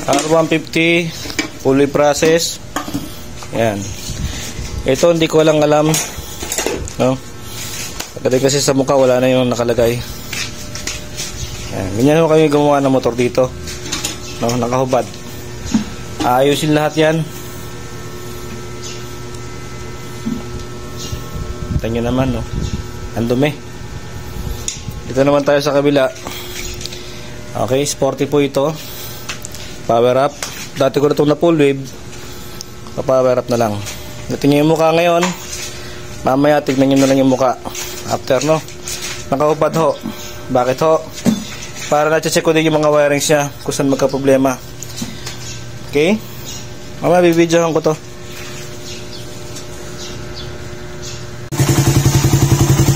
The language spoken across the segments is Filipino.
R150 fully process. Yan. Ito hindi ko lang alam, no? Kasi sa mukha wala na yung nakalagay. Yan. Ganyan ho kami gumawa ng motor dito, no? Nakahubad. Ayusin lahat yan. Tingnan naman, no? Ang dumi. Dito naman tayo sa kabila. Okay, sporty po ito. Power up. Dati ko na itong na full wave. Pa-power up na lang. Natingin yung mukha ngayon. Mamaya tignan nyo na lang yung mukha after, no? Nakahubad ho. Bakit ho? Para na-check ko din yung mga wirings nya kung saan magka-problema. Okay? Mamaya bibidyohan ko to.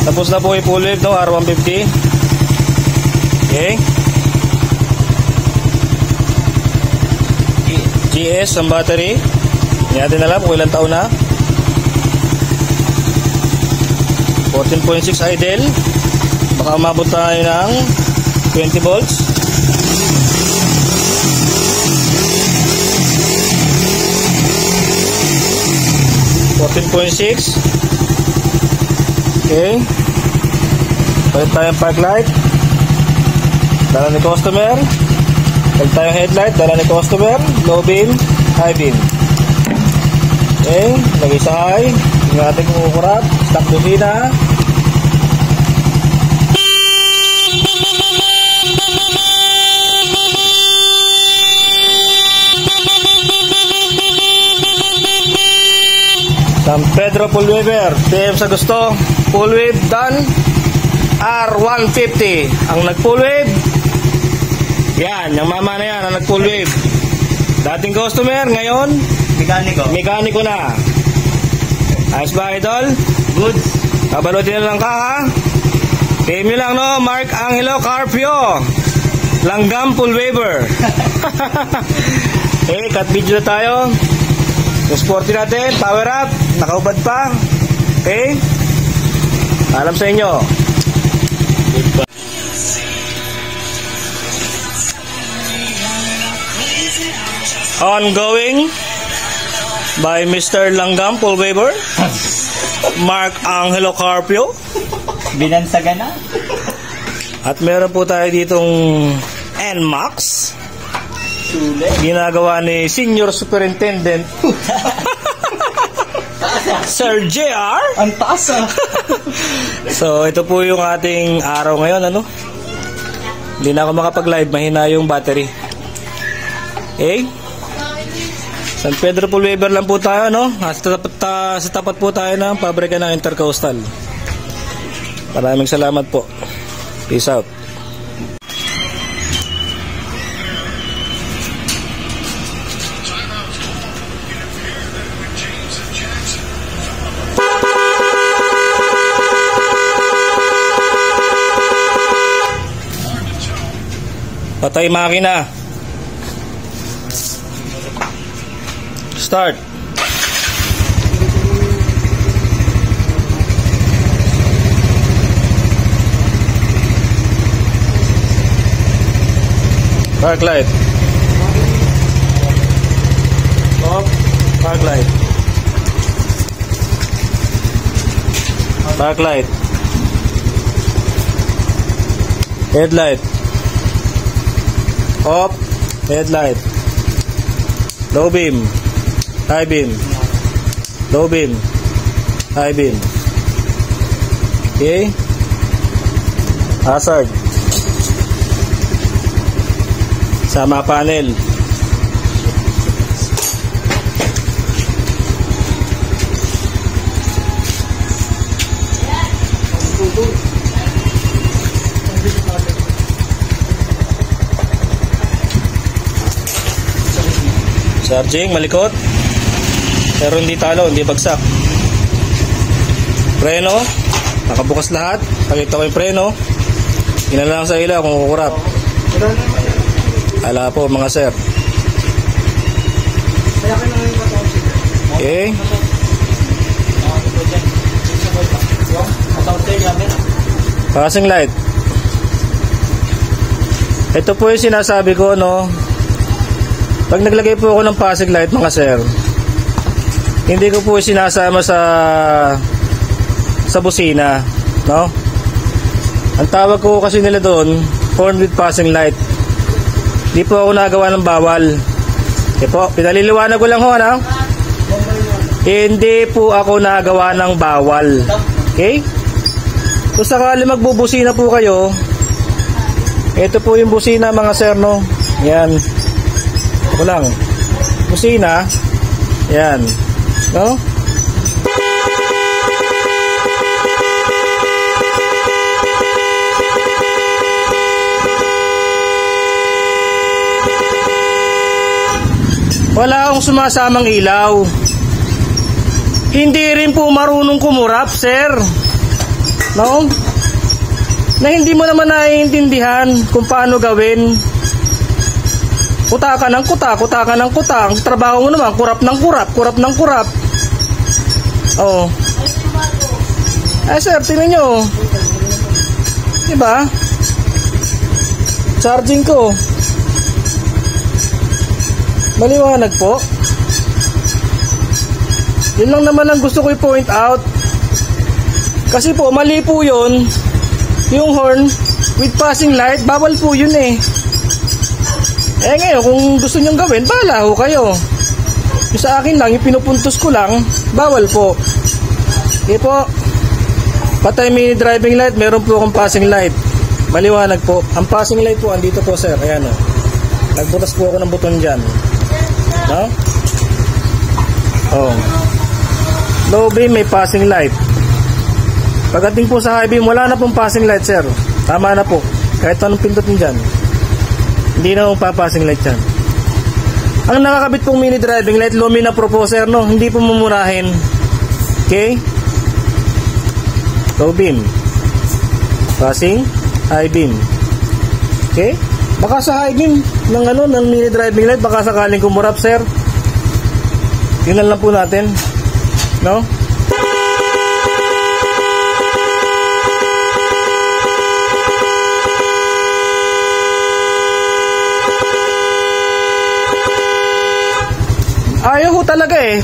Tapos na po yung full wave, no? R150. Okay? GS ang battery. Hindi natin alam kung ilang taon na. 14.6 idle. Baka umabot tayo ng 20 volts. .6. Okay. Palit tayong park light. Dala ni customer. Palit tayong headlight. Dala ni customer. Low beam, high beam. Okay. Lagay sa high. Tingnan natin kung kukurap. Stock busina. San Pedro full waver. PM sa gusto. Full wave done. R150 ang nag full wave. Yan, yung mama na yan ang nag full wave. Dating customer, ngayon mekaniko na. Ayos ba, idol? Good. Kabalutin na lang ka, ha? PM nyo lang, no? Mark Angelo Carpio, Langgam full waver. Okay, cut video na tayo. Yung sporty natin, power up, nakaubad pa. Okay? Alam sa inyo. Ongoing by Mr. Langgam full waver, Mark Angelo Carpio. Binansagan na. At meron po tayo ditong NMAX. Ginagawa ni Senior Superintendent Sir JR. Ang taas, ah. So ito po yung ating araw ngayon, ano? Hindi na ako makapag-live, mahina yung battery. Okay? San Pedro full waver lang po tayo, no? Sa tapat po tayo ng pabrika ng Intercoastal. Maraming salamat po. Peace out. Patay makina. Start. Park light. Off. Park light. Park light. Headlight. Off. Headlight. Low beam. High beam. Low beam. High beam. Okay. Hazard. Sama panel. Charging, malikot. Pero hindi talo, hindi bagsak. Preno, nakabukas lahat. Pakita ko yung preno. Ginala lang sa ilaw kung kukurap. Ala po mga sir. Okay. Passing light. Ito po yung sinasabi ko, no? Pag naglagay po ako ng passing light mga sir, hindi ko po sinasama sa busina, no? Ang tawag ko kasi nila doon, horn with passing light. Hindi po ako nagawa ng bawal. Okay po, pinaliliwanag ko lang ho, ano? Hindi po ako nagawa ng bawal. Okay? Kung sakali magbubusina po kayo, ito po yung busina mga sir, no? Yan. Ito lang. Busina. Yan. No? Wala akong sumasamang ilaw. Hindi rin po marunong kumurap, sir. No? Na hindi mo naman naiintindihan kung paano gawin. Kuta ka ng kuta, kuta ka ng kuta. Ang trabaho mo naman, kurap ng kurap, kurap ng kurap. Oh. Eh sir, tingnan nyo. Diba? Charging ko. Maliwanag po. Yun lang naman ang gusto ko i-point out. Kasi po, mali po yun. Yung horn with passing light, bawal po yun eh. Eh ngayon, kung gusto nyong gawin, bahala ho kayo. Yung sa akin lang, yung pinupuntos ko lang, bawal po. Okay po. Patay mini driving light, meron po akong passing light. Maliwanag po. Ang passing light po, andito po sir. Ayan o. Nagbutas po ako ng buton dyan. No? Oh. Low beam, may passing light. Pagdating po sa high beam, wala na pong passing light, sir. Tama na po. Kahit anong pindot nyo dyan, hindi na pong passing light yan. Ang nakakabit pong mini driving light, Lumina Pro po, sir, no? Hindi po mumurahin. Okay? Low beam. Passing, high beam. Okay? Baka sa high beam ng mini driving light, baka sakaling kumurap, sir. Tingnan lang po natin. No? Ayaw ho talaga eh.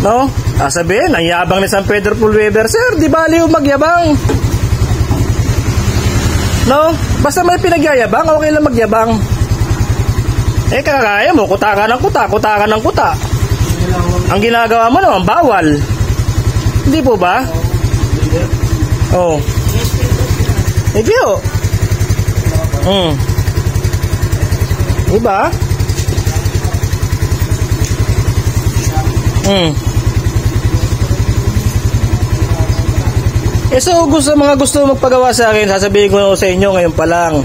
No? Sasabihin, ang yabang ni San Pedro Pulweber, sir, di bali yung magyabang. No? Basta may pinagyayabang, okay lang magyabang. Eh, kagaya mo, kuta ka ng kuta, kuta ka ng kuta. Ang ginagawa mo naman, bawal. Hindi po ba? Oh. Hindi ho. Diba? Eh so mga gusto magpagawa sa akin, sasabihin ko sa inyo ngayon pa lang,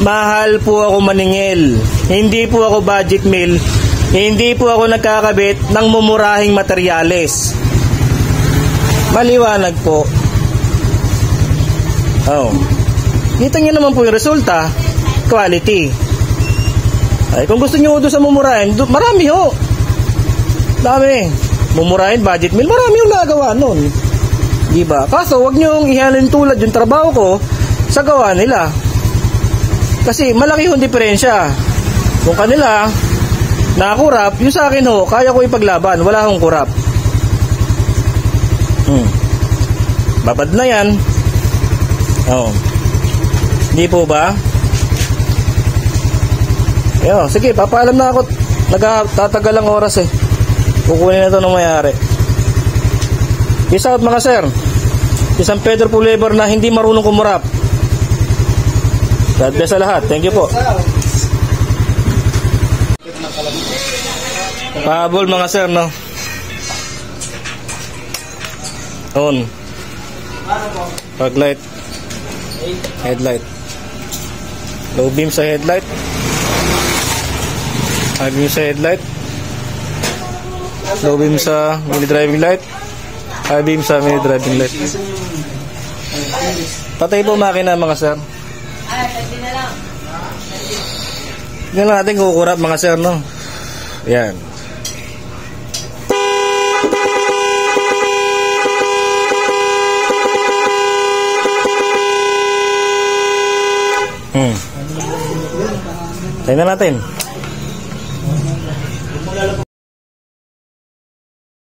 mahal po ako maningil, hindi po ako budget meal, hindi po ako nagkakabit ng mumurahing materyales. Maliwanag po. Oh. Kita nyo naman po yung resulta, quality. Ay, kung gusto nyo doon sa mumurahin, marami ho. Dami. Mumurahin, budget meal, marami yung nagawa nun. Diba? Kaso wag nyo ihalin tulad yung trabaho ko sa gawa nila. Kasi malaki yung diferensya. Kung kanila nakakurap, yung sa akin ho, kaya ko ipaglaban, wala akong kurap. Babad na yan. Oh. Hindi po ba? Yo, sige, papaalam na ako. Nagtatagal ang oras eh. Kukunin na ito ng mayari. Peace out mga sir. Si San Pedro Pulweber na hindi marunong kumurap. God bless sa lahat. Thank you po. Pahabol mga sir, no? On. Fog light. Headlight. Low beam sa headlight. High beam sa headlight. Low beam sa mini driving light. High beam sa mini driving light. Patay po makina mga sir. Tingnan natin kukurap mga sir, no? Yan. Tingnan natin.